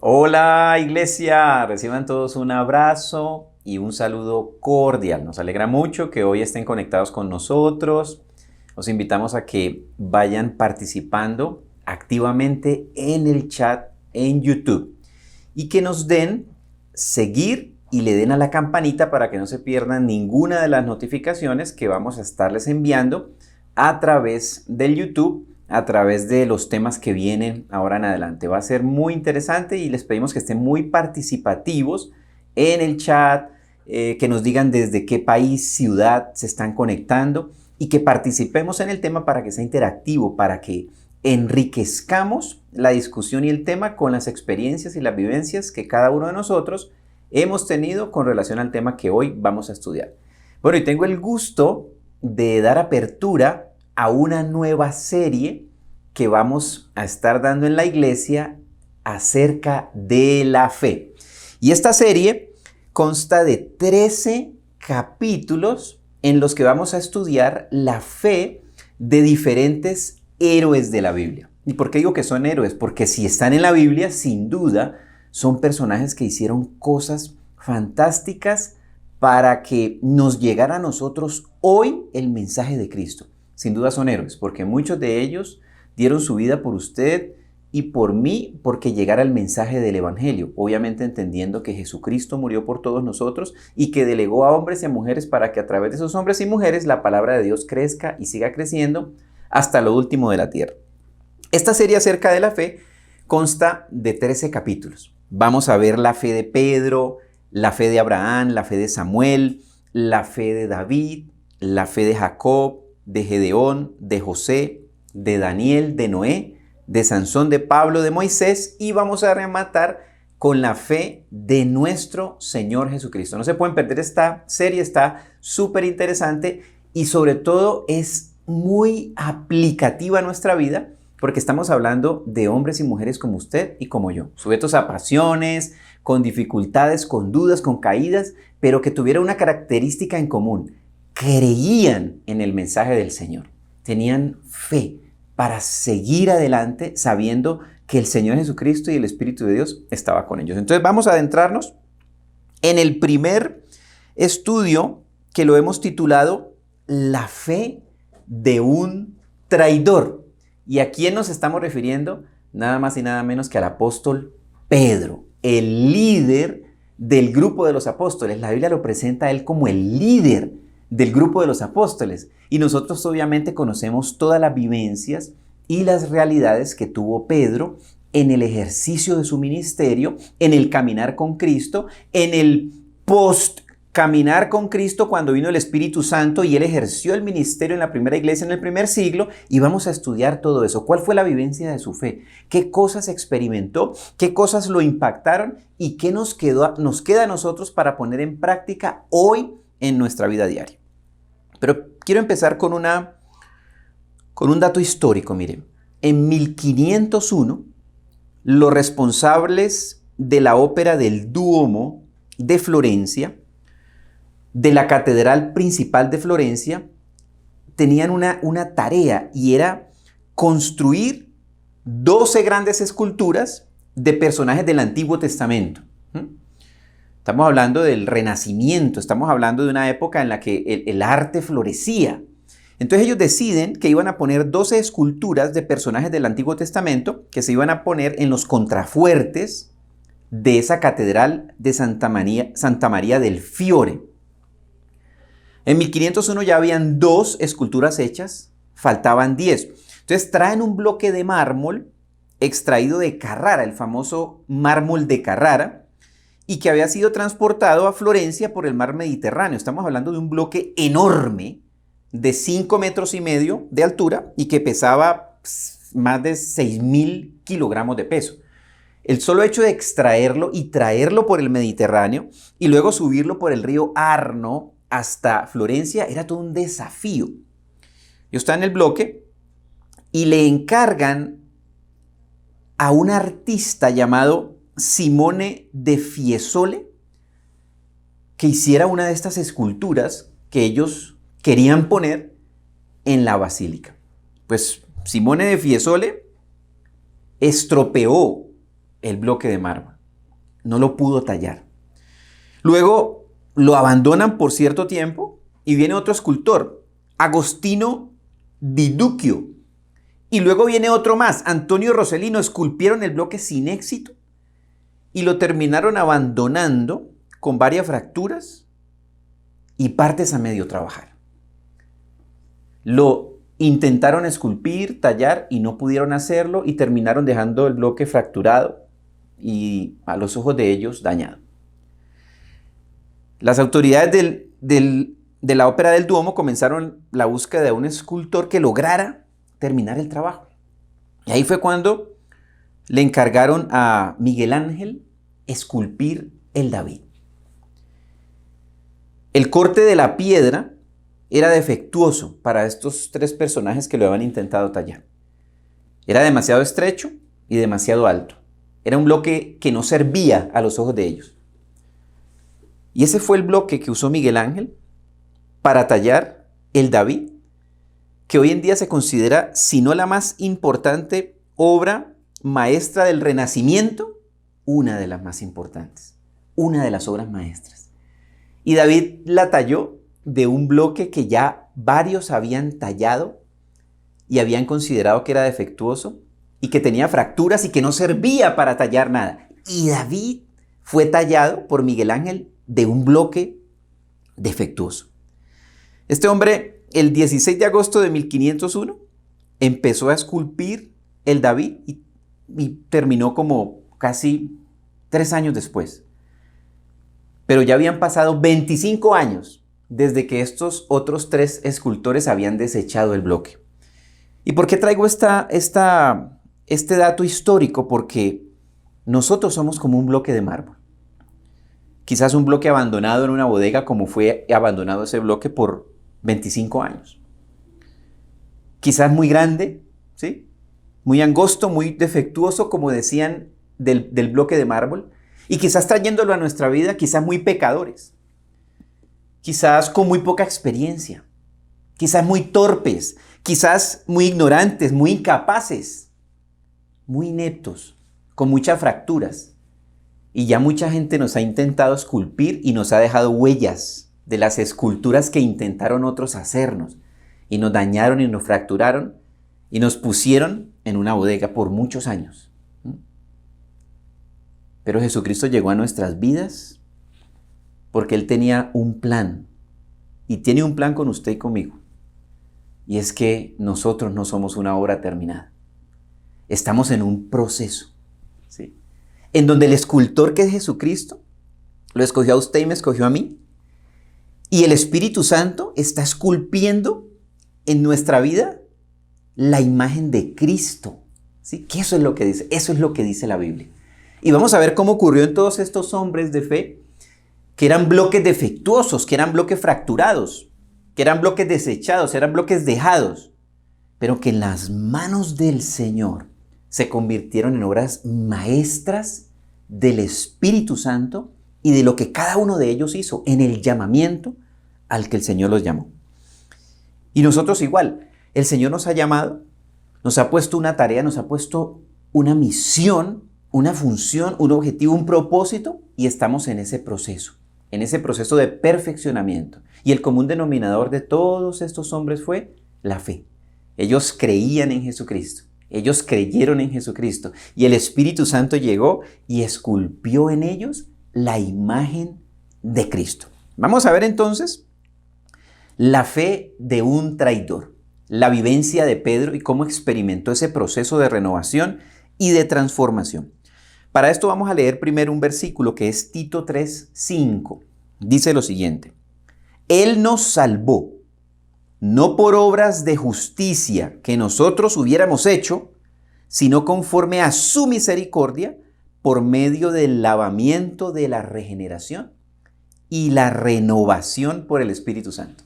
Hola iglesia, reciban todos un abrazo y un saludo cordial. Nos alegra mucho que hoy estén conectados con nosotros. Os invitamos a que vayan participando activamente en el chat en YouTube y que nos den seguir y le den a la campanita para que no se pierdan ninguna de las notificaciones que vamos a estarles enviando a través del YouTube, a través de los temas que vienen ahora en adelante. Va a ser muy interesante y les pedimos que estén muy participativos en el chat, que nos digan desde qué país, ciudad se están conectando y que participemos en el tema para que sea interactivo, para que enriquezcamos la discusión y el tema con las experiencias y las vivencias que cada uno de nosotros hemos tenido con relación al tema que hoy vamos a estudiar. Bueno, y tengo el gusto de dar apertura a una nueva serie que vamos a estar dando en la iglesia acerca de la fe. Y esta serie consta de 13 capítulos en los que vamos a estudiar la fe de diferentes héroes de la Biblia. ¿Y por qué digo que son héroes? Porque si están en la Biblia, sin duda, son personajes que hicieron cosas fantásticas para que nos llegara a nosotros hoy el mensaje de Cristo. Sin duda son héroes, porque muchos de ellos dieron su vida por usted y por mí, porque llegara el mensaje del Evangelio. Obviamente entendiendo que Jesucristo murió por todos nosotros y que delegó a hombres y a mujeres para que a través de esos hombres y mujeres la palabra de Dios crezca y siga creciendo hasta lo último de la tierra. Esta serie acerca de la fe consta de 13 capítulos. Vamos a ver la fe de Pedro, la fe de Abraham, la fe de Samuel, la fe de David, la fe de Jacob, de Gedeón, de José, de Daniel, de Noé, de Sansón, de Pablo, de Moisés, y vamos a rematar con la fe de nuestro Señor Jesucristo. No se pueden perder esta serie, está súper interesante y sobre todo es muy aplicativa a nuestra vida porque estamos hablando de hombres y mujeres como usted y como yo, sujetos a pasiones, con dificultades, con dudas, con caídas, pero que tuvieran una característica en común: creían en el mensaje del Señor, tenían fe para seguir adelante sabiendo que el Señor Jesucristo y el Espíritu de Dios estaba con ellos. Entonces vamos a adentrarnos en el primer estudio que lo hemos titulado La fe de un traidor. ¿Y a quién nos estamos refiriendo? Nada más y nada menos que al apóstol Pedro, el líder del grupo de los apóstoles. La Biblia lo presenta a él como el líder del grupo de los apóstoles. Y nosotros obviamente conocemos todas las vivencias y las realidades que tuvo Pedro en el ejercicio de su ministerio, en el caminar con Cristo, en el caminar con Cristo cuando vino el Espíritu Santo y él ejerció el ministerio en la primera iglesia en el primer siglo, y vamos a estudiar todo eso. ¿Cuál fue la vivencia de su fe? ¿Qué cosas experimentó? ¿Qué cosas lo impactaron? ¿Y queda a nosotros para poner en práctica hoy en nuestra vida diaria? Pero quiero empezar con un dato histórico. Miren, en 1501, los responsables de la ópera del Duomo de Florencia, de la Catedral Principal de Florencia, tenían una tarea, y era construir 12 grandes esculturas de personajes del Antiguo Testamento. Estamos hablando del Renacimiento, estamos hablando de una época en la que el arte florecía. Entonces ellos deciden que iban a poner 12 esculturas de personajes del Antiguo Testamento que se iban a poner en los contrafuertes de esa catedral de Santa María del Fiore. En 1501 ya habían 2 esculturas hechas, faltaban 10. Entonces traen un bloque de mármol extraído de Carrara, el famoso mármol de Carrara, y que había sido transportado a Florencia por el mar Mediterráneo. Estamos hablando de un bloque enorme de 5,5 metros de altura y que pesaba más de 6,000 kilogramos de peso. El solo hecho de extraerlo y traerlo por el Mediterráneo y luego subirlo por el río Arno hasta Florencia era todo un desafío. Yo estaba en el bloque y le encargan a un artista llamado Simone de Fiesole que hiciera una de estas esculturas que ellos querían poner en la basílica. Pues Simone de Fiesole estropeó el bloque de mármol. no lo pudo tallar. Luego lo abandonan por cierto tiempo y viene otro escultor, Agostino di Duccio. Y luego viene otro más, Antonio Rossellino. Esculpieron el bloque sin éxito y lo terminaron abandonando con varias fracturas y partes a medio trabajar. Lo intentaron esculpir, tallar y no pudieron hacerlo y terminaron dejando el bloque fracturado y a los ojos de ellos dañado. Las autoridades de la Ópera del Duomo comenzaron la búsqueda de un escultor que lograra terminar el trabajo. Y ahí fue cuando le encargaron a Miguel Ángel esculpir el David. El corte de la piedra era defectuoso para estos tres personajes que lo habían intentado tallar. Era demasiado estrecho y demasiado alto. Era un bloque que no servía a los ojos de ellos. Y ese fue el bloque que usó Miguel Ángel para tallar el David, que hoy en día se considera, si no la más importante obra maestra del Renacimiento, una de las más importantes, una de las obras maestras. Y David la talló de un bloque que ya varios habían tallado y habían considerado que era defectuoso y que tenía fracturas y que no servía para tallar nada. Y David fue tallado por Miguel Ángel de un bloque defectuoso. Este hombre, el 16 de agosto de 1501, empezó a esculpir el David y terminó como casi 3 años después. Pero ya habían pasado 25 años desde que estos otros 3 escultores habían desechado el bloque. ¿Y por qué traigo este dato histórico? Porque nosotros somos como un bloque de mármol. Quizás un bloque abandonado en una bodega, como fue abandonado ese bloque por 25 años. Quizás muy grande, ¿sí? Muy angosto, muy defectuoso, como decían del bloque de mármol. Y quizás trayéndolo a nuestra vida, quizás muy pecadores. Quizás con muy poca experiencia. Quizás muy torpes. Quizás muy ignorantes, muy incapaces. Muy ineptos, con muchas fracturas. Y ya mucha gente nos ha intentado esculpir y nos ha dejado huellas de las esculturas que intentaron otros hacernos. Y nos dañaron y nos fracturaron y nos pusieron en una bodega por muchos años. Pero Jesucristo llegó a nuestras vidas porque Él tenía un plan. Y tiene un plan con usted y conmigo. Y es que nosotros no somos una obra terminada. Estamos en un proceso, ¿sí? En donde el escultor, que es Jesucristo, lo escogió a usted y me escogió a mí. Y el Espíritu Santo está esculpiendo en nuestra vida la imagen de Cristo, ¿sí? Que eso es lo que dice, eso es lo que dice la Biblia. Y vamos a ver cómo ocurrió en todos estos hombres de fe, que eran bloques defectuosos, que eran bloques fracturados, que eran bloques desechados, eran bloques dejados, pero que en las manos del Señor se convirtieron en obras maestras del Espíritu Santo y de lo que cada uno de ellos hizo en el llamamiento al que el Señor los llamó. Y nosotros igual, el Señor nos ha llamado, nos ha puesto una tarea, nos ha puesto una misión, una función, un objetivo, un propósito, y estamos en ese proceso de perfeccionamiento. Y el común denominador de todos estos hombres fue la fe. Ellos creían en Jesucristo. Ellos creyeron en Jesucristo y el Espíritu Santo llegó y esculpió en ellos la imagen de Cristo. Vamos a ver entonces la fe de un traidor, la vivencia de Pedro y cómo experimentó ese proceso de renovación y de transformación. Para esto vamos a leer primero un versículo que es Tito 3:5. Dice lo siguiente: Él nos salvó, no por obras de justicia que nosotros hubiéramos hecho, sino conforme a su misericordia, por medio del lavamiento de la regeneración y la renovación por el Espíritu Santo.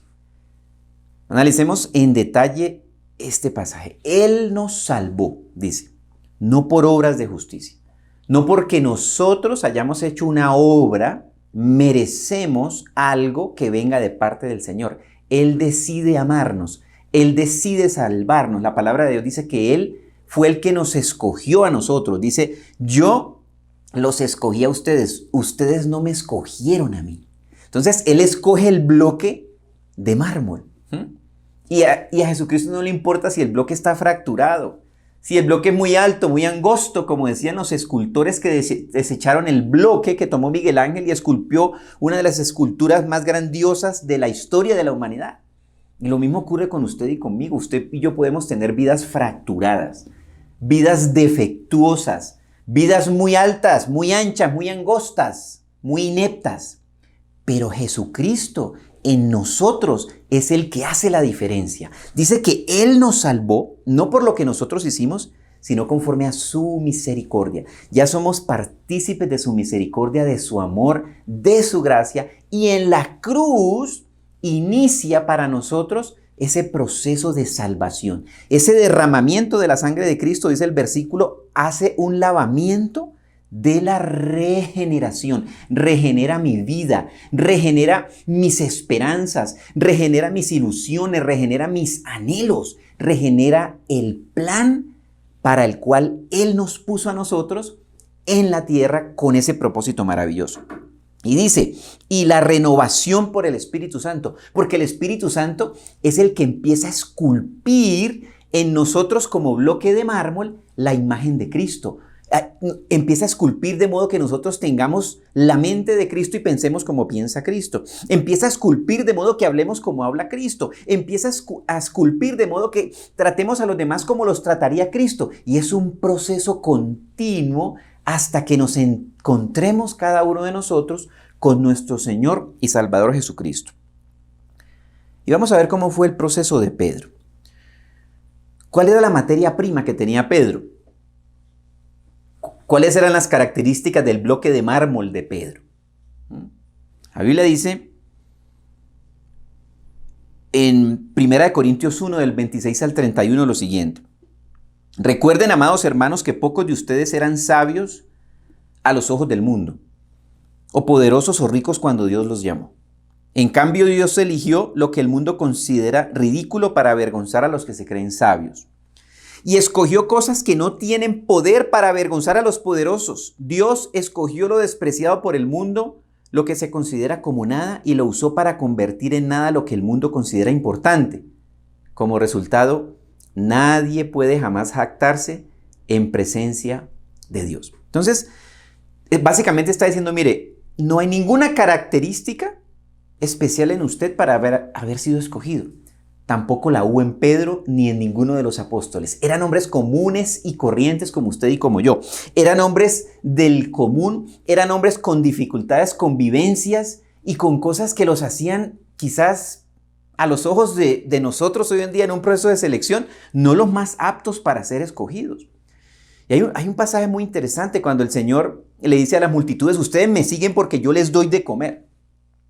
Analicemos en detalle este pasaje. Él nos salvó, dice, no por obras de justicia. No porque nosotros hayamos hecho una obra, merecemos algo que venga de parte del Señor. Él decide amarnos, Él decide salvarnos. La palabra de Dios dice que Él fue el que nos escogió a nosotros. Dice, yo los escogí a ustedes, ustedes no me escogieron a mí. Entonces, Él escoge el bloque de mármol. Y a Jesucristo no le importa si el bloque está fracturado, si el bloque es muy alto, muy angosto, como decían los escultores que desecharon el bloque que tomó Miguel Ángel y esculpió una de las esculturas más grandiosas de la historia de la humanidad. Y lo mismo ocurre con usted y conmigo. Usted y yo podemos tener vidas fracturadas, vidas defectuosas, vidas muy altas, muy anchas, muy angostas, muy ineptas. Pero Jesucristo en nosotros es el que hace la diferencia. Dice que Él nos salvó, no por lo que nosotros hicimos, sino conforme a su misericordia. Ya somos partícipes de su misericordia, de su amor, de su gracia. Y en la cruz inicia para nosotros ese proceso de salvación. Ese derramamiento de la sangre de Cristo, dice el versículo, hace un lavamiento de la regeneración. Regenera mi vida, regenera mis esperanzas, regenera mis ilusiones, regenera mis anhelos, regenera el plan para el cual Él nos puso a nosotros en la tierra con ese propósito maravilloso. Y dice, y la renovación por el Espíritu Santo, porque el Espíritu Santo es el que empieza a esculpir en nosotros como bloque de mármol la imagen de Cristo. Empieza a esculpir de modo que nosotros tengamos la mente de Cristo y pensemos como piensa Cristo. Empieza a esculpir de modo que hablemos como habla Cristo. Empieza a esculpir de modo que tratemos a los demás como los trataría Cristo. Y es un proceso continuo hasta que nos encontremos cada uno de nosotros con nuestro Señor y Salvador Jesucristo. Y vamos a ver cómo fue el proceso de Pedro. ¿Cuál era la materia prima que tenía Pedro? ¿Cuáles eran las características del bloque de mármol de Pedro? La Biblia dice en 1 Corintios 1 del 26 al 31 lo siguiente. Recuerden, amados hermanos, que pocos de ustedes eran sabios a los ojos del mundo, o poderosos o ricos cuando Dios los llamó. En cambio, Dios eligió lo que el mundo considera ridículo para avergonzar a los que se creen sabios. Y escogió cosas que no tienen poder para avergonzar a los poderosos. Dios escogió lo despreciado por el mundo, lo que se considera como nada, y lo usó para convertir en nada lo que el mundo considera importante. Como resultado, nadie puede jamás jactarse en presencia de Dios. Entonces, básicamente está diciendo, mire, no hay ninguna característica especial en usted para haber sido escogido. Tampoco la hubo en Pedro ni en ninguno de los apóstoles. Eran hombres comunes y corrientes como usted y como yo. Eran hombres del común, eran hombres con dificultades, con vivencias y con cosas que los hacían quizás a los ojos de nosotros hoy en día en un proceso de selección, no los más aptos para ser escogidos. Y hay un pasaje muy interesante cuando el Señor le dice a las multitudes, ustedes me siguen porque yo les doy de comer.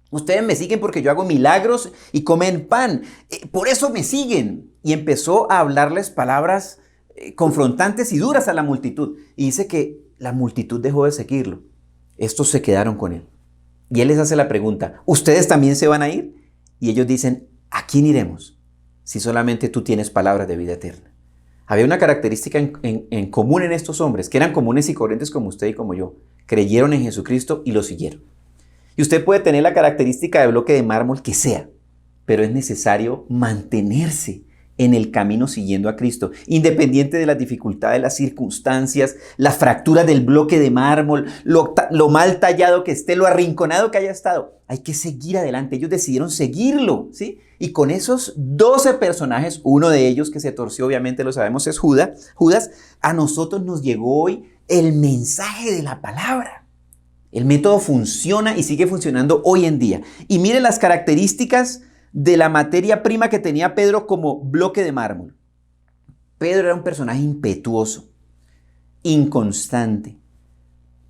Ustedes me siguen porque yo hago milagros y comen pan. Por eso me siguen. Y empezó a hablarles palabras confrontantes y duras a la multitud. Y dice que la multitud dejó de seguirlo. Estos se quedaron con él. Y él les hace la pregunta, ¿ustedes también se van a ir? Y ellos dicen, ¿a quién iremos? Si solamente tú tienes palabras de vida eterna. Había una característica en común en estos hombres, que eran comunes y corrientes como usted y como yo. Creyeron en Jesucristo y lo siguieron. Y usted puede tener la característica de bloque de mármol que sea, pero es necesario mantenerse en el camino siguiendo a Cristo, independiente de las dificultades, las circunstancias, las fracturas del bloque de mármol, lo mal tallado que esté, lo arrinconado que haya estado. Hay que seguir adelante. Ellos decidieron seguirlo, ¿sí? Y con esos 12 personajes, uno de ellos que se torció, obviamente lo sabemos, es Judas, a nosotros nos llegó hoy el mensaje de la palabra. El método funciona y sigue funcionando hoy en día. Y mire las características de la materia prima que tenía Pedro como bloque de mármol. Pedro era un personaje impetuoso, inconstante,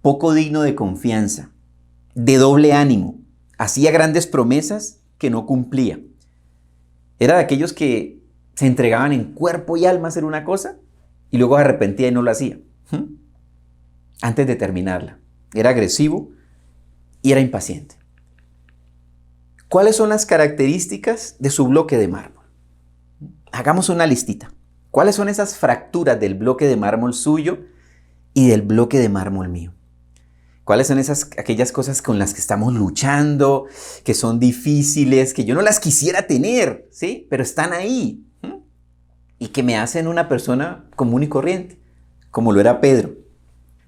poco digno de confianza, de doble ánimo. Hacía grandes promesas que no cumplía. Era de aquellos que se entregaban en cuerpo y alma a hacer una cosa y luego se arrepentía y no lo hacía. Antes de terminarla. Era agresivo y era impaciente. ¿Cuáles son las características de su bloque de mármol? Hagamos una listita. ¿Cuáles son esas fracturas del bloque de mármol suyo y del bloque de mármol mío? ¿Cuáles son aquellas cosas con las que estamos luchando, que son difíciles, que yo no las quisiera tener, ¿sí? Pero están ahí, ¿sí? Y que me hacen una persona común y corriente, como lo era Pedro.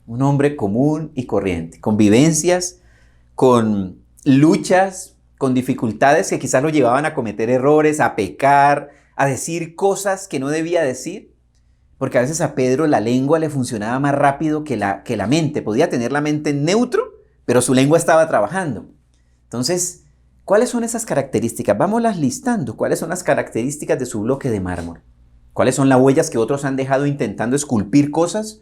Un hombre común y corriente, con vivencias, con luchas, con dificultades que quizás lo llevaban a cometer errores, a pecar, a decir cosas que no debía decir. Porque a veces a Pedro la lengua le funcionaba más rápido que la mente. Podía tener la mente en neutro, pero su lengua estaba trabajando. Entonces, ¿cuáles son esas características? Vámonos listando. ¿Cuáles son las características de su bloque de mármol? ¿Cuáles son las huellas que otros han dejado intentando esculpir cosas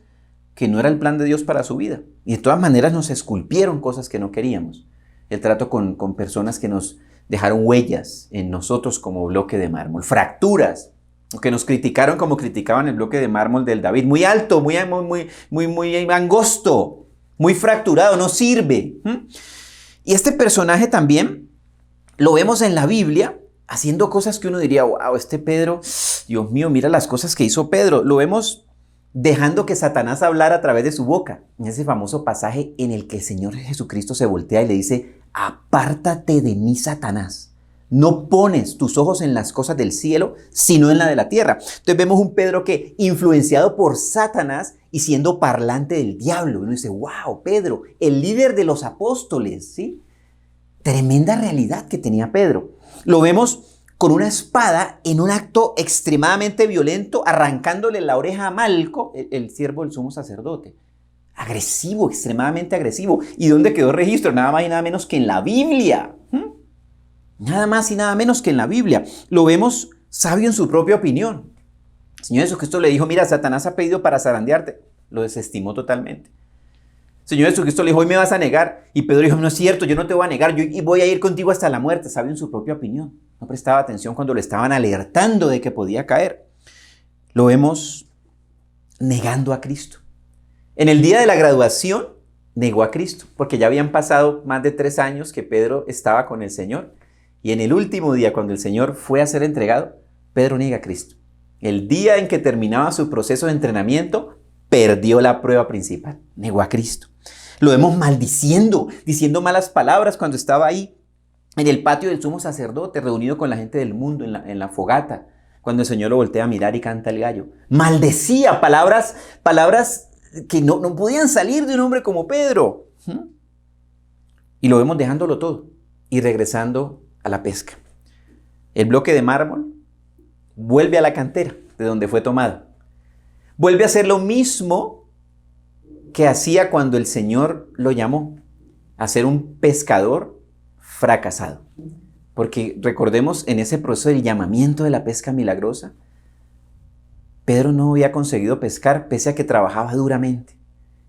que no era el plan de Dios para su vida? Y de todas maneras nos esculpieron cosas que no queríamos. El trato con personas que nos dejaron huellas en nosotros como bloque de mármol. Fracturas. Que nos criticaron como criticaban el bloque de mármol del David. Muy alto, muy angosto, muy fracturado, no sirve. Y este personaje también lo vemos en la Biblia haciendo cosas que uno diría, wow, este Pedro, Dios mío, mira las cosas que hizo Pedro. Lo vemos dejando que Satanás hablara a través de su boca. En ese famoso pasaje en el que el Señor Jesucristo se voltea y le dice, apártate de mí, Satanás. No pones tus ojos en las cosas del cielo, sino en la de la tierra. Entonces vemos un Pedro que, influenciado por Satanás y siendo parlante del diablo, uno dice, wow, Pedro, el líder de los apóstoles, ¿sí? Tremenda realidad que tenía Pedro. Lo vemos con una espada en un acto extremadamente violento, arrancándole la oreja a Malco, el siervo del sumo sacerdote. Agresivo, extremadamente agresivo. ¿Y dónde quedó registro? Nada más y nada menos que en la Biblia. Nada más y nada menos que en la Biblia. Lo vemos sabio en su propia opinión. El Señor Jesucristo le dijo, mira, Satanás ha pedido para zarandearte. Lo desestimó totalmente. El Señor Jesucristo le dijo, hoy me vas a negar. Y Pedro dijo, no es cierto, yo no te voy a negar, yo voy a ir contigo hasta la muerte. Sabio en su propia opinión. No prestaba atención cuando le estaban alertando de que podía caer. Lo vemos negando a Cristo. En el día de la graduación, negó a Cristo, porque ya habían pasado más de 3 años que Pedro estaba con el Señor. Y en el último día, cuando el Señor fue a ser entregado, Pedro niega a Cristo. El día en que terminaba su proceso de entrenamiento, perdió la prueba principal. Negó a Cristo. Lo vemos maldiciendo, diciendo malas palabras cuando estaba ahí en el patio del sumo sacerdote, reunido con la gente del mundo en la fogata, cuando el Señor lo voltea a mirar y canta el gallo. Maldecía, palabras que no podían salir de un hombre como Pedro. Y lo vemos dejándolo todo y regresando a la pesca. El bloque de mármol vuelve a la cantera de donde fue tomado. Vuelve a hacer lo mismo que hacía cuando el Señor lo llamó, a ser un pescador fracasado. Porque recordemos, en ese proceso del llamamiento de la pesca milagrosa, Pedro no había conseguido pescar pese a que trabajaba duramente.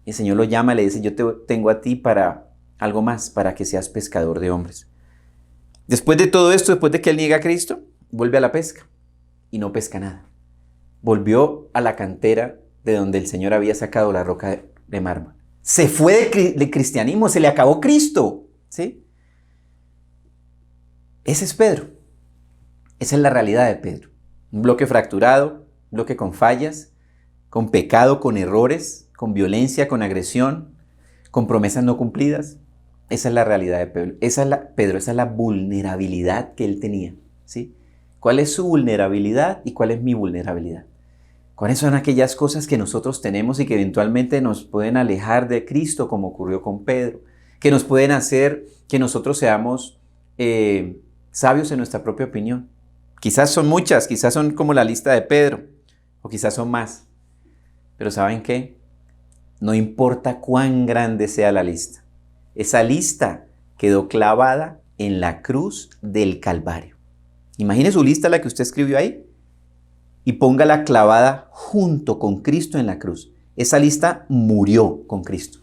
El Señor lo llama y le dice, yo te tengo a ti para algo más, para que seas pescador de hombres. Después de todo esto, después de que él niega a Cristo, vuelve a la pesca y no pesca nada. Volvió a la cantera de donde el Señor había sacado la roca de mármol. Se fue del cristianismo, se le acabó Cristo, ¿sí? Ese es Pedro. Esa es la realidad de Pedro. Un bloque fracturado, un bloque con fallas, con pecado, con errores, con violencia, con agresión, con promesas no cumplidas. Esa es la realidad de Pedro. Esa es la vulnerabilidad que él tenía, ¿sí? ¿Cuál es su vulnerabilidad y cuál es mi vulnerabilidad? ¿Cuáles son aquellas cosas que nosotros tenemos y que eventualmente nos pueden alejar de Cristo, como ocurrió con Pedro? Que nos pueden hacer que nosotros seamos sabios en nuestra propia opinión. Quizás son muchas, quizás son como la lista de Pedro, o quizás son más. Pero ¿saben qué? No importa cuán grande sea la lista. Esa lista quedó clavada en la cruz del Calvario. Imagine su lista, la que usted escribió ahí, y póngala clavada junto con Cristo en la cruz. Esa lista murió con Cristo.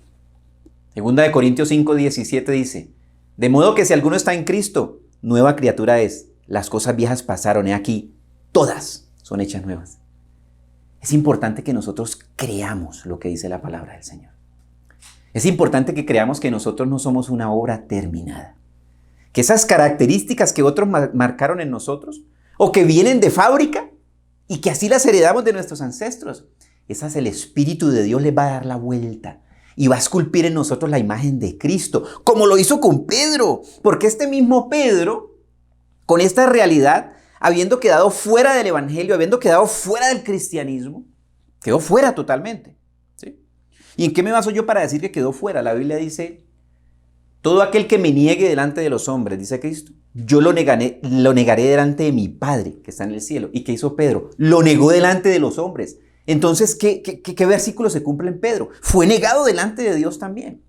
Segunda de Corintios 5:17 dice, de modo que si alguno está en Cristo, nueva criatura es. Las cosas viejas pasaron, he aquí, todas son hechas nuevas. Es importante que nosotros creamos lo que dice la palabra del Señor. Es importante que creamos que nosotros no somos una obra terminada. Que esas características que otros marcaron en nosotros, o que vienen de fábrica, y que así las heredamos de nuestros ancestros, esas el Espíritu de Dios les va a dar la vuelta. y va a esculpir en nosotros la imagen de Cristo, como lo hizo con Pedro, porque este mismo Pedro, con esta realidad, habiendo quedado fuera del evangelio, habiendo quedado fuera del cristianismo, quedó fuera totalmente, ¿sí? ¿Y en qué me baso yo para decir que quedó fuera? La Biblia dice, todo aquel que me niegue delante de los hombres, dice Cristo, yo lo negaré delante de mi Padre que está en el cielo. ¿Y qué hizo Pedro? Lo negó delante de los hombres. Entonces, ¿qué versículo se cumple en Pedro? Fue negado delante de Dios también.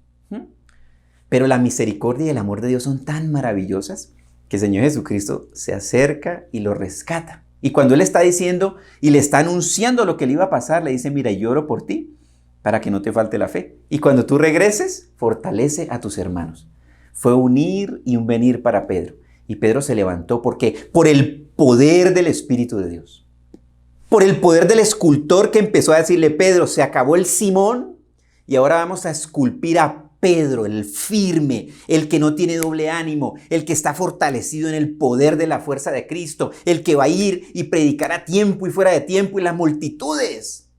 Pero la misericordia y el amor de Dios son tan maravillosas que el Señor Jesucristo se acerca y lo rescata. Y cuando Él está diciendo y le está anunciando lo que le iba a pasar, le dice, mira, yo oro por ti para que no te falte la fe. Y cuando tú regreses, fortalece a tus hermanos. Fue un ir y un venir para Pedro. Y Pedro se levantó, ¿por qué? Por el poder del Espíritu de Dios. Por el poder del escultor que empezó a decirle, Pedro, se acabó el Simón y ahora vamos a esculpir a Pedro, el firme, el que no tiene doble ánimo, el que está fortalecido en el poder de la fuerza de Cristo, el que va a ir y predicar a tiempo y fuera de tiempo y las multitudes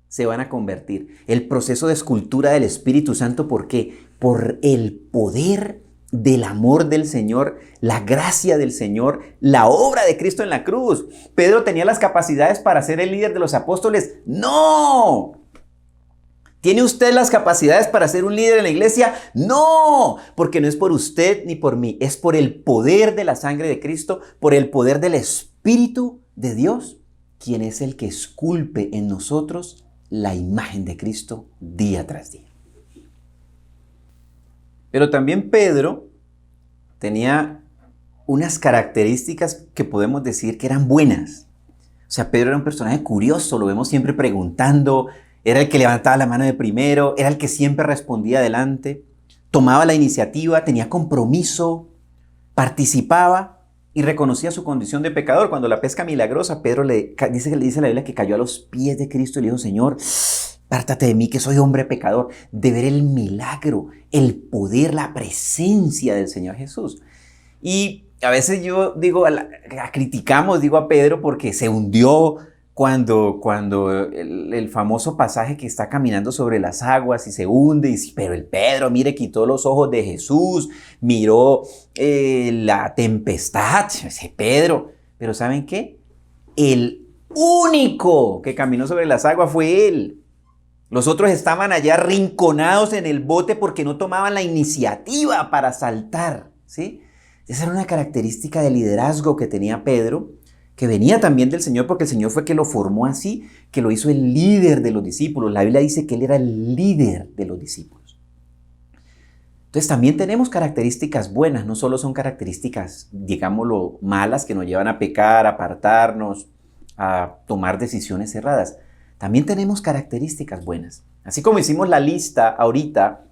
se van a convertir. El proceso de escultura del Espíritu Santo, ¿por qué? Por el poder del amor del Señor, la gracia del Señor, la obra de Cristo en la cruz. ¿Pedro tenía las capacidades para ser el líder de los apóstoles? ¡No! ¿Tiene usted las capacidades para ser un líder en la iglesia? No, porque no es por usted ni por mí, es por el poder de la sangre de Cristo, por el poder del Espíritu de Dios, quien es el que esculpe en nosotros la imagen de Cristo día tras día. Pero también Pedro tenía unas características que podemos decir que eran buenas. O sea, Pedro era un personaje curioso, lo vemos siempre preguntando, era el que levantaba la mano de primero, era el que siempre respondía adelante, tomaba la iniciativa, tenía compromiso, participaba y reconocía su condición de pecador. Cuando la pesca milagrosa, Pedro le dice la Biblia que cayó a los pies de Cristo y le dijo, Señor, apártate de mí que soy hombre pecador, de ver el milagro, el poder, la presencia del Señor Jesús. Y a veces yo digo, criticamos a Pedro porque se hundió cuando el famoso pasaje que está caminando sobre las aguas y se hunde, pero el Pedro, mire, quitó los ojos de Jesús, miró la tempestad, ese Pedro. Pero ¿saben qué? El único que caminó sobre las aguas fue él. Los otros estaban allá arrinconados en el bote porque no tomaban la iniciativa para saltar, ¿sí? Esa era una característica de liderazgo que tenía Pedro, que venía también del Señor, porque el Señor fue que lo formó así, que lo hizo el líder de los discípulos. La Biblia dice que él era el líder de los discípulos. Entonces también tenemos características buenas, no solo son características, digámoslo, malas, que nos llevan a pecar, a apartarnos, a tomar decisiones erradas. También tenemos características buenas. Así como hicimos la lista ahorita,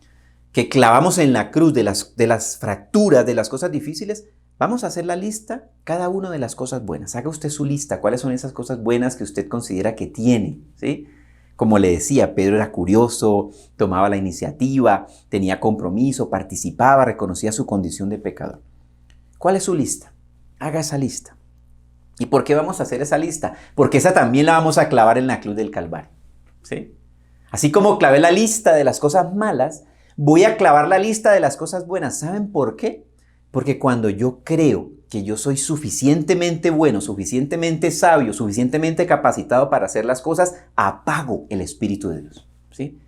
que clavamos en la cruz de las fracturas, de las cosas difíciles, vamos a hacer la lista, cada una de las cosas buenas. Haga usted su lista, cuáles son esas cosas buenas que usted considera que tiene, ¿sí? Como le decía, Pedro era curioso, tomaba la iniciativa, tenía compromiso, participaba, reconocía su condición de pecador. ¿Cuál es su lista? Haga esa lista. ¿Y por qué vamos a hacer esa lista? Porque esa también la vamos a clavar en la cruz del Calvario, ¿sí? Así como clavé la lista de las cosas malas, voy a clavar la lista de las cosas buenas. ¿Saben por qué? Porque cuando yo creo que yo soy suficientemente bueno, suficientemente sabio, suficientemente capacitado para hacer las cosas, apago el Espíritu de Dios, ¿sí?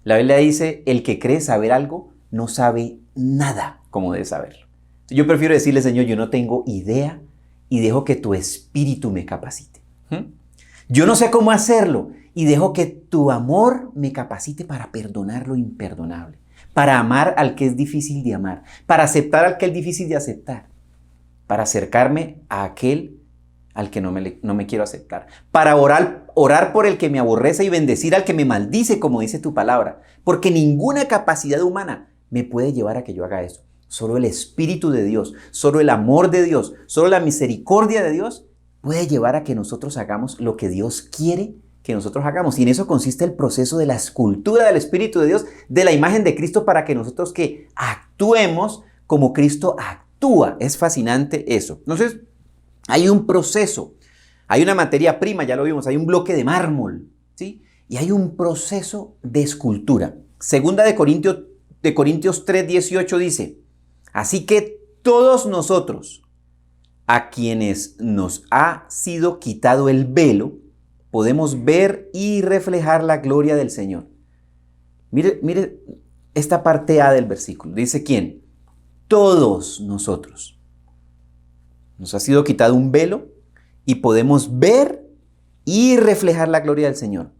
La Biblia dice, el que cree saber algo, no sabe nada como debe saberlo. Yo prefiero decirle, Señor, yo no tengo idea y dejo que tu Espíritu me capacite. Yo no sé cómo hacerlo y dejo que tu amor me capacite para perdonar lo imperdonable, para amar al que es difícil de amar, para aceptar al que es difícil de aceptar, para acercarme a aquel al que no me quiero aceptar, para orar por el que me aborrece y bendecir al que me maldice, como dice tu palabra, porque ninguna capacidad humana me puede llevar a que yo haga eso. Solo el Espíritu de Dios, solo el amor de Dios, solo la misericordia de Dios puede llevar a que nosotros hagamos lo que Dios quiere que nosotros hagamos. Y en eso consiste el proceso de la escultura del Espíritu de Dios, de la imagen de Cristo, para que nosotros que actuemos como Cristo actúa. Es fascinante eso. Entonces, hay un proceso, hay una materia prima, ya lo vimos, hay un bloque de mármol, ¿sí? Y hay un proceso de escultura. Segunda de Corintios 3:18 dice, así que todos nosotros, a quienes nos ha sido quitado el velo, podemos ver y reflejar la gloria del Señor. Mire esta parte A del versículo. Dice ¿quién? Todos nosotros. Nos ha sido quitado un velo y podemos ver y reflejar la gloria del Señor.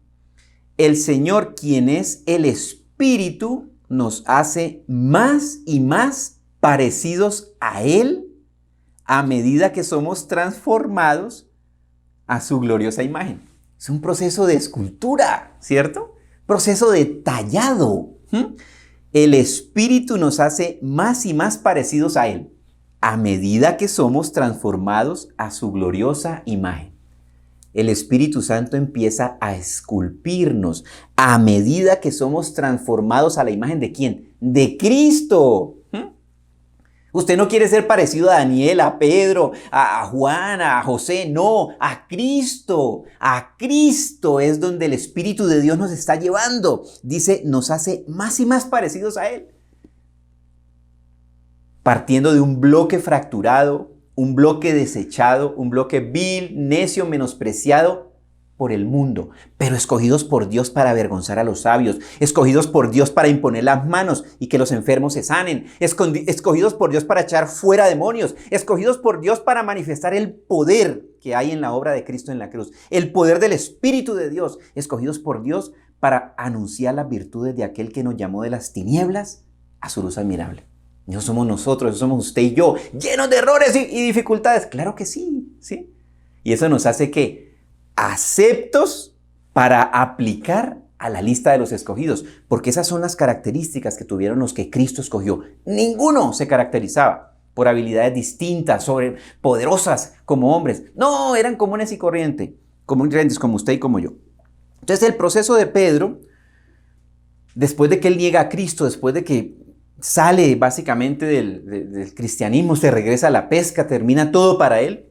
El Señor, quien es el Espíritu, nos hace más y más parecidos a Él a medida que somos transformados a su gloriosa imagen. Es un proceso de escultura, ¿cierto? Proceso de tallado. El Espíritu nos hace más y más parecidos a Él a medida que somos transformados a su gloriosa imagen. El Espíritu Santo empieza a esculpirnos a medida que somos transformados a la imagen ¿de quién? De Cristo. Usted no quiere ser parecido a Daniel, a Pedro, a Juan, a José, no, a Cristo. A Cristo es donde el Espíritu de Dios nos está llevando. Dice, nos hace más y más parecidos a Él. Partiendo de un bloque fracturado, un bloque desechado, un bloque vil, necio, menospreciado por el mundo, pero escogidos por Dios para avergonzar a los sabios, escogidos por Dios para imponer las manos y que los enfermos se sanen, escogidos por Dios para echar fuera demonios, escogidos por Dios para manifestar el poder que hay en la obra de Cristo en la cruz, el poder del Espíritu de Dios, escogidos por Dios para anunciar las virtudes de aquel que nos llamó de las tinieblas a su luz admirable. No somos nosotros, eso somos usted y yo, llenos de errores y dificultades. Claro que sí, ¿sí? Y eso nos hace que aceptos para aplicar a la lista de los escogidos, porque esas son las características que tuvieron los que Cristo escogió. Ninguno se caracterizaba por habilidades distintas, poderosas como hombres. No, eran comunes y corrientes como usted y como yo. Entonces el proceso de Pedro, después de que él niega a Cristo, después de que sale básicamente del cristianismo, se regresa a la pesca, termina todo para él.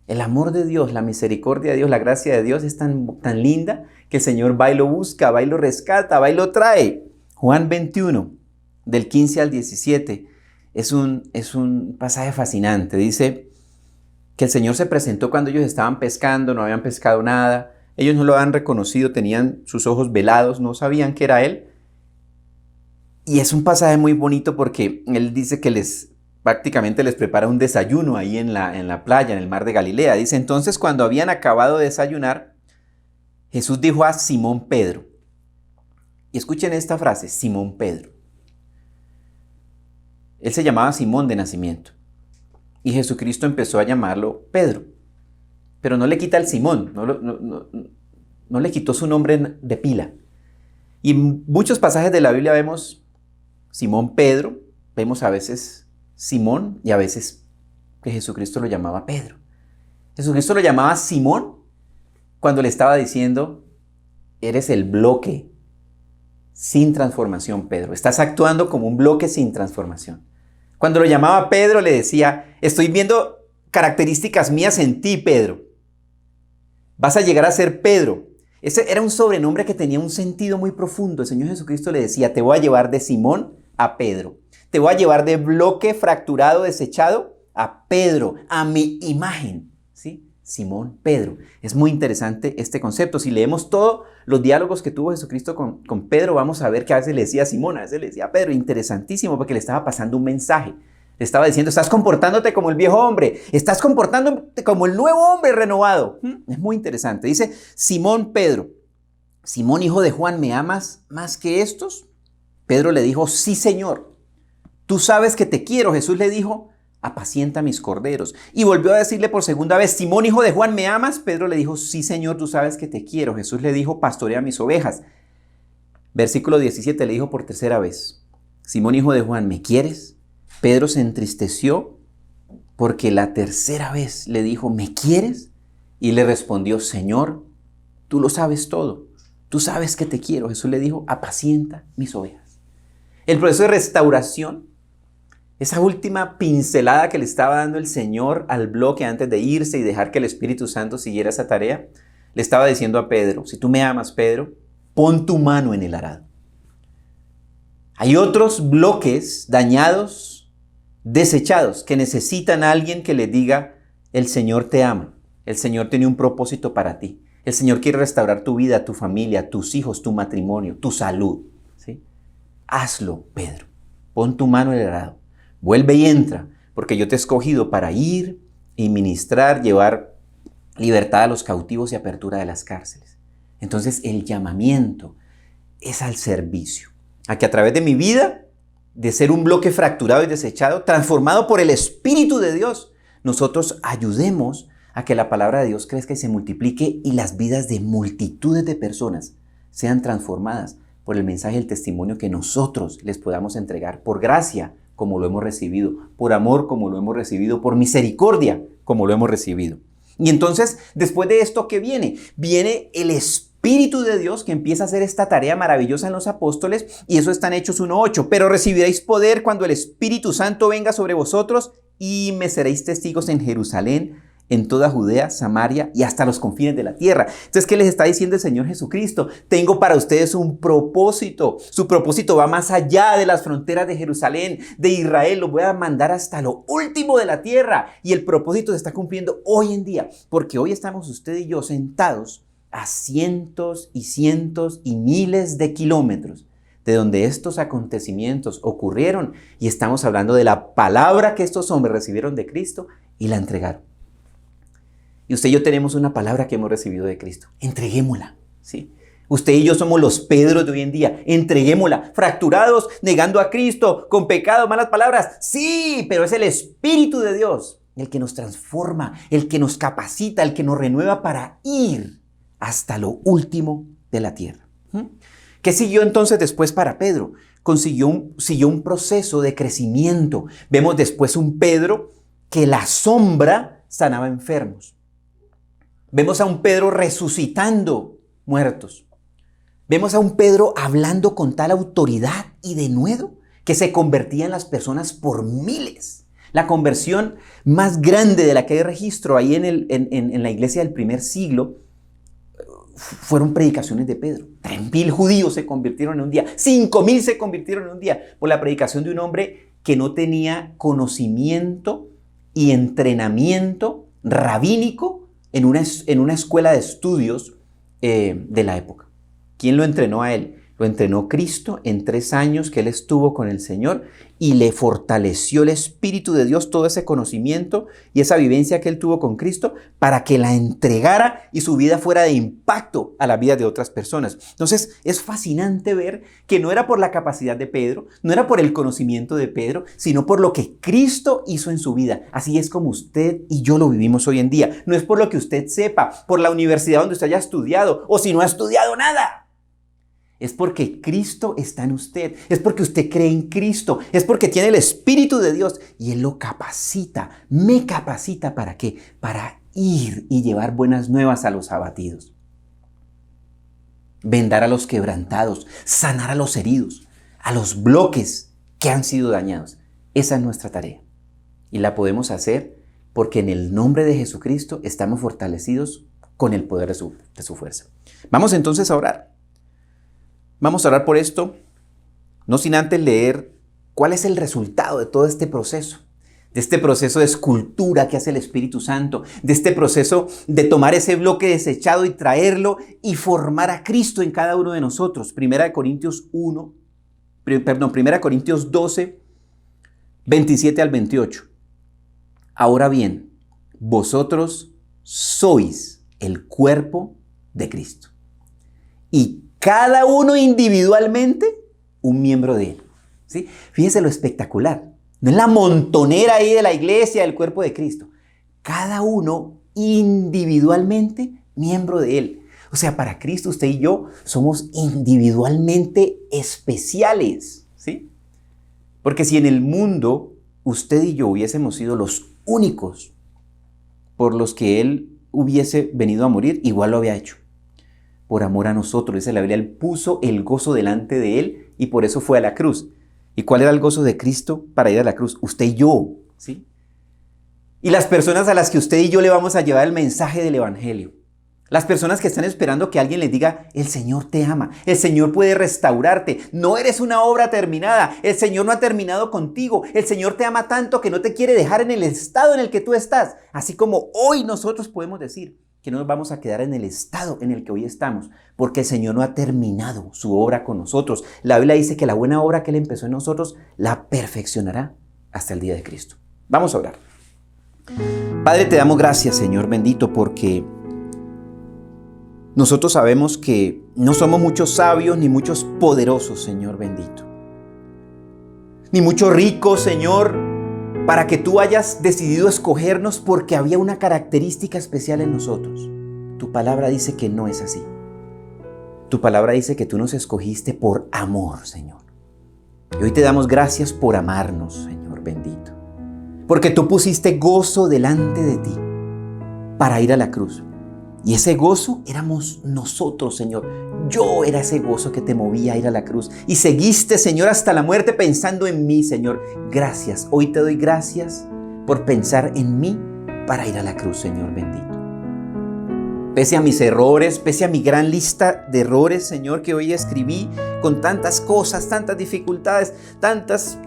El amor de Dios, la misericordia de Dios, la gracia de Dios es tan linda que el Señor va y lo busca, va y lo rescata, va y lo trae. Juan 21, del 15 al 17, es un pasaje fascinante. Dice que el Señor se presentó cuando ellos estaban pescando, no habían pescado nada. Ellos no lo habían reconocido, tenían sus ojos velados, no sabían que era Él. Y es un pasaje muy bonito porque Él dice que prácticamente les prepara un desayuno ahí en la playa, en el mar de Galilea. Dice, entonces cuando habían acabado de desayunar, Jesús dijo a Simón Pedro, y escuchen esta frase, Simón Pedro. Él se llamaba Simón de nacimiento, y Jesucristo empezó a llamarlo Pedro, pero no le quita el Simón, no le quitó su nombre de pila. Y en muchos pasajes de la Biblia vemos Simón Pedro, vemos a veces Simón y a veces que Jesucristo lo llamaba Pedro. Jesucristo lo llamaba Simón cuando le estaba diciendo, eres el bloque sin transformación, Pedro. Estás actuando como un bloque sin transformación. Cuando lo llamaba Pedro le decía, estoy viendo características mías en ti, Pedro. Vas a llegar a ser Pedro. Ese era un sobrenombre que tenía un sentido muy profundo. El Señor Jesucristo le decía, te voy a llevar de Simón a Pedro. Te voy a llevar de bloque fracturado, desechado, a Pedro, a mi imagen. ¿Sí? Simón, Pedro. Es muy interesante este concepto. Si leemos todos los diálogos que tuvo Jesucristo con Pedro, vamos a ver que a veces le decía a Simón, a veces le decía a Pedro. Interesantísimo porque le estaba pasando un mensaje. Le estaba diciendo, estás comportándote como el viejo hombre. Estás comportándote como el nuevo hombre renovado. Es muy interesante. Dice Simón Pedro. Simón, hijo de Juan, ¿me amas más que estos? Pedro le dijo, sí, Señor. Tú sabes que te quiero. Jesús le dijo, apacienta mis corderos. Y volvió a decirle por segunda vez, Simón, hijo de Juan, ¿me amas? Pedro le dijo, sí, Señor, tú sabes que te quiero. Jesús le dijo, pastorea mis ovejas. Versículo 17 le dijo por tercera vez, Simón, hijo de Juan, ¿me quieres? Pedro se entristeció porque la tercera vez le dijo, ¿me quieres? Y le respondió, Señor, tú lo sabes todo. Tú sabes que te quiero. Jesús le dijo, apacienta mis ovejas. El proceso de restauración, esa última pincelada que le estaba dando el Señor al bloque antes de irse y dejar que el Espíritu Santo siguiera esa tarea, le estaba diciendo a Pedro, si tú me amas, Pedro, pon tu mano en el arado. Hay otros bloques dañados, desechados, que necesitan a alguien que les diga, el Señor te ama, el Señor tiene un propósito para ti, el Señor quiere restaurar tu vida, tu familia, tus hijos, tu matrimonio, tu salud. ¿Sí? Hazlo, Pedro. Pon tu mano en el arado. Vuelve y entra, porque yo te he escogido para ir y ministrar, llevar libertad a los cautivos y apertura de las cárceles. Entonces el llamamiento es al servicio. A que a través de mi vida, de ser un bloque fracturado y desechado, transformado por el Espíritu de Dios, nosotros ayudemos a que la palabra de Dios crezca y se multiplique y las vidas de multitudes de personas sean transformadas por el mensaje y el testimonio que nosotros les podamos entregar por gracia, como lo hemos recibido, por amor, como lo hemos recibido, por misericordia, como lo hemos recibido. Y entonces, después de esto, ¿qué viene? Viene el Espíritu de Dios que empieza a hacer esta tarea maravillosa en los apóstoles, y eso está en Hechos 1:8. Pero recibiréis poder cuando el Espíritu Santo venga sobre vosotros y me seréis testigos en Jerusalén, en toda Judea, Samaria y hasta los confines de la tierra. Entonces, ¿qué les está diciendo el Señor Jesucristo? Tengo para ustedes un propósito. Su propósito va más allá de las fronteras de Jerusalén, de Israel. Los voy a mandar hasta lo último de la tierra. Y el propósito se está cumpliendo hoy en día, porque hoy estamos usted y yo sentados a cientos y cientos y miles de kilómetros de donde estos acontecimientos ocurrieron, y estamos hablando de la palabra que estos hombres recibieron de Cristo y la entregaron. Y usted y yo tenemos una palabra que hemos recibido de Cristo. Entreguémosla, ¿sí? Usted y yo somos los Pedros de hoy en día. Entreguémosla. Fracturados, negando a Cristo, con pecado, malas palabras. Sí, pero es el Espíritu de Dios el que nos transforma, el que nos capacita, el que nos renueva para ir hasta lo último de la tierra. ¿Qué siguió entonces después para Pedro? Siguió un proceso de crecimiento. Vemos después un Pedro que la sombra sanaba enfermos. Vemos a un Pedro resucitando muertos. Vemos a un Pedro hablando con tal autoridad y denuedo que se convertía en las personas por miles. La conversión más grande de la que hay registro ahí en la iglesia del primer siglo fueron predicaciones de Pedro. 3.000 judíos se convirtieron en un día. 5.000 se convirtieron en un día por la predicación de un hombre que no tenía conocimiento y entrenamiento rabínico en una escuela de estudios de la época. ¿Quién lo entrenó a él? Lo entrenó Cristo en 3 años que él estuvo con el Señor, y le fortaleció el Espíritu de Dios todo ese conocimiento y esa vivencia que él tuvo con Cristo para que la entregara y su vida fuera de impacto a la vida de otras personas. Entonces es fascinante ver que no era por la capacidad de Pedro, no era por el conocimiento de Pedro, sino por lo que Cristo hizo en su vida. Así es como usted y yo lo vivimos hoy en día. No es por lo que usted sepa, por la universidad donde usted haya estudiado, o si no ha estudiado nada. Es porque Cristo está en usted, es porque usted cree en Cristo, es porque tiene el Espíritu de Dios y Él lo capacita, me capacita. ¿Para qué? Para ir y llevar buenas nuevas a los abatidos, vendar a los quebrantados, sanar a los heridos, a los bloques que han sido dañados. Esa es nuestra tarea y la podemos hacer porque en el nombre de Jesucristo estamos fortalecidos con el poder de su fuerza. Vamos entonces a orar. Vamos a orar por esto, no sin antes leer cuál es el resultado de todo este proceso, de este proceso de escultura que hace el Espíritu Santo, de este proceso de tomar ese bloque desechado y traerlo y formar a Cristo en cada uno de nosotros. 1 Corintios 12, 27 al 28. Ahora bien, vosotros sois el cuerpo de Cristo, y cada uno individualmente un miembro de él. ¿Sí? Fíjense lo espectacular. No es la montonera ahí de la iglesia, del cuerpo de Cristo. Cada uno individualmente miembro de él. O sea, para Cristo usted y yo somos individualmente especiales. ¿Sí? Porque si en el mundo usted y yo hubiésemos sido los únicos por los que Él hubiese venido a morir, igual lo había hecho. Por amor a nosotros, dice la Biblia, Él puso el gozo delante de Él y por eso fue a la cruz. ¿Y cuál era el gozo de Cristo para ir a la cruz? Usted y yo, ¿sí? Y las personas a las que usted y yo le vamos a llevar el mensaje del Evangelio. Las personas que están esperando que alguien les diga, el Señor te ama, el Señor puede restaurarte, no eres una obra terminada, el Señor no ha terminado contigo, el Señor te ama tanto que no te quiere dejar en el estado en el que tú estás. Así como hoy nosotros podemos decir que no nos vamos a quedar en el estado en el que hoy estamos, porque el Señor no ha terminado su obra con nosotros. La Biblia dice que la buena obra que Él empezó en nosotros la perfeccionará hasta el día de Cristo. Vamos a orar. Padre, te damos gracias, Señor bendito, porque nosotros sabemos que no somos muchos sabios ni muchos poderosos, Señor bendito. Ni muchos ricos, Señor, para que tú hayas decidido escogernos porque había una característica especial en nosotros. Tu palabra dice que no es así. Tu palabra dice que tú nos escogiste por amor, Señor. Y hoy te damos gracias por amarnos, Señor bendito. Porque tú pusiste gozo delante de ti para ir a la cruz. Y ese gozo éramos nosotros, Señor. Yo era ese gozo que te movía a ir a la cruz. Y seguiste, Señor, hasta la muerte pensando en mí, Señor. Gracias. Hoy te doy gracias por pensar en mí para ir a la cruz, Señor bendito. Pese a mis errores, pese a mi gran lista de errores, Señor, que hoy escribí con tantas cosas, tantas dificultades, tantas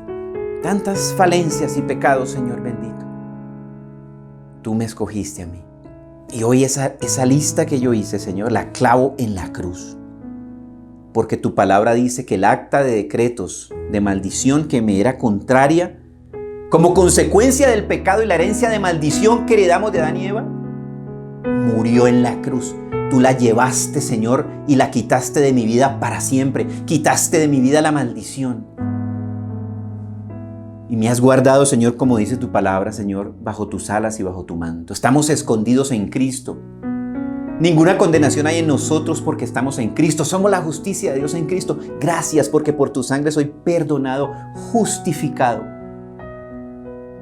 falencias y pecados, Señor bendito. Tú me escogiste a mí. Y hoy esa lista que yo hice, Señor, la clavo en la cruz. Porque tu palabra dice que el acta de decretos de maldición que me era contraria, como consecuencia del pecado y la herencia de maldición que heredamos de Adán y Eva, murió en la cruz. Tú la llevaste, Señor, y la quitaste de mi vida para siempre. Quitaste de mi vida la maldición. Y me has guardado, Señor, como dice tu palabra, Señor, bajo tus alas y bajo tu manto. Estamos escondidos en Cristo. Ninguna condenación hay en nosotros porque estamos en Cristo. Somos la justicia de Dios en Cristo. Gracias porque por tu sangre soy perdonado, justificado.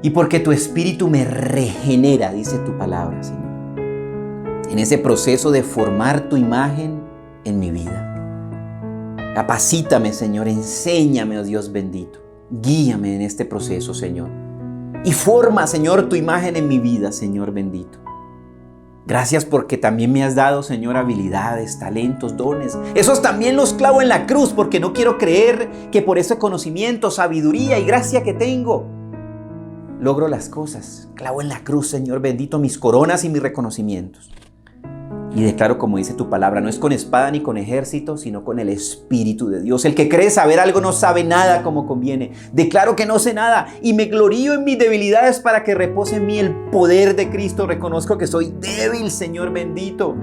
Y porque tu Espíritu me regenera, dice tu palabra, Señor. En ese proceso de formar tu imagen en mi vida. Capacítame, Señor. Enséñame, oh Dios bendito. Guíame en este proceso, Señor. Y forma, Señor, tu imagen en mi vida, Señor bendito. Gracias porque también me has dado, Señor, habilidades, talentos, dones. Esos también los clavo en la cruz porque no quiero creer que por ese conocimiento, sabiduría y gracia que tengo, logro las cosas. Clavo en la cruz, Señor bendito, mis coronas y mis reconocimientos. Y declaro, como dice tu palabra, no es con espada ni con ejército, sino con el Espíritu de Dios. El que cree saber algo no sabe nada como conviene. Declaro que no sé nada y me glorío en mis debilidades para que repose en mí el poder de Cristo. Reconozco que soy débil, Señor bendito.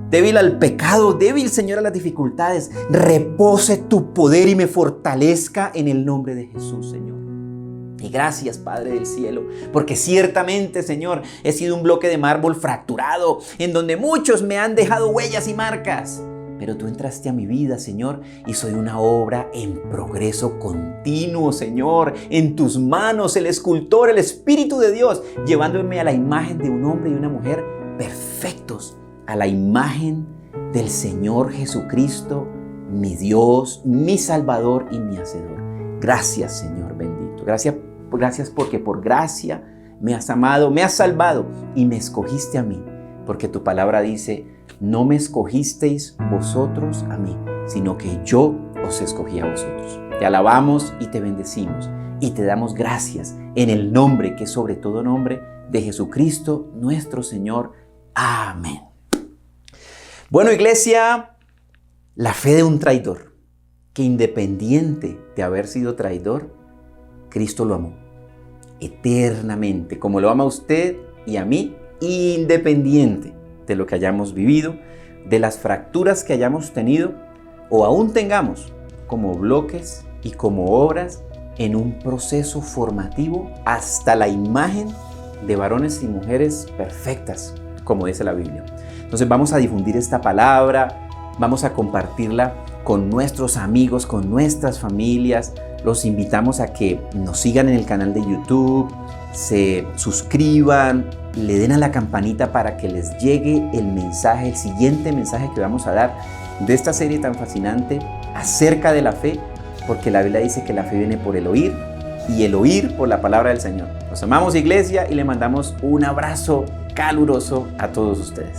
Débil al pecado, débil, Señor, a las dificultades. Repose tu poder y me fortalezca en el nombre de Jesús, Señor. Y gracias, Padre del cielo, porque ciertamente, Señor, he sido un bloque de mármol fracturado, en donde muchos me han dejado huellas y marcas. Pero tú entraste a mi vida, Señor, y soy una obra en progreso continuo, Señor. En tus manos, el escultor, el Espíritu de Dios, llevándome a la imagen de un hombre y una mujer perfectos, a la imagen del Señor Jesucristo, mi Dios, mi Salvador y mi Hacedor. Gracias, Señor bendito. Gracias porque por gracia me has amado, me has salvado y me escogiste a mí. Porque tu palabra dice, no me escogisteis vosotros a mí, sino que yo os escogí a vosotros. Te alabamos y te bendecimos y te damos gracias en el nombre que es sobre todo nombre de Jesucristo nuestro Señor. Amén. Bueno, iglesia, la fe de un traidor, que independiente de haber sido traidor, Cristo lo amó eternamente, como lo ama a usted y a mí, independiente de lo que hayamos vivido, de las fracturas que hayamos tenido o aún tengamos como bloques y como obras en un proceso formativo hasta la imagen de varones y mujeres perfectas, como dice la Biblia. Entonces vamos a difundir esta palabra, vamos a compartirla con nuestros amigos, con nuestras familias. Los invitamos a que nos sigan en el canal de YouTube, se suscriban, le den a la campanita para que les llegue el mensaje, el siguiente mensaje que vamos a dar de esta serie tan fascinante acerca de la fe, porque la Biblia dice que la fe viene por el oír y el oír por la palabra del Señor. Los amamos, iglesia, y le mandamos un abrazo caluroso a todos ustedes.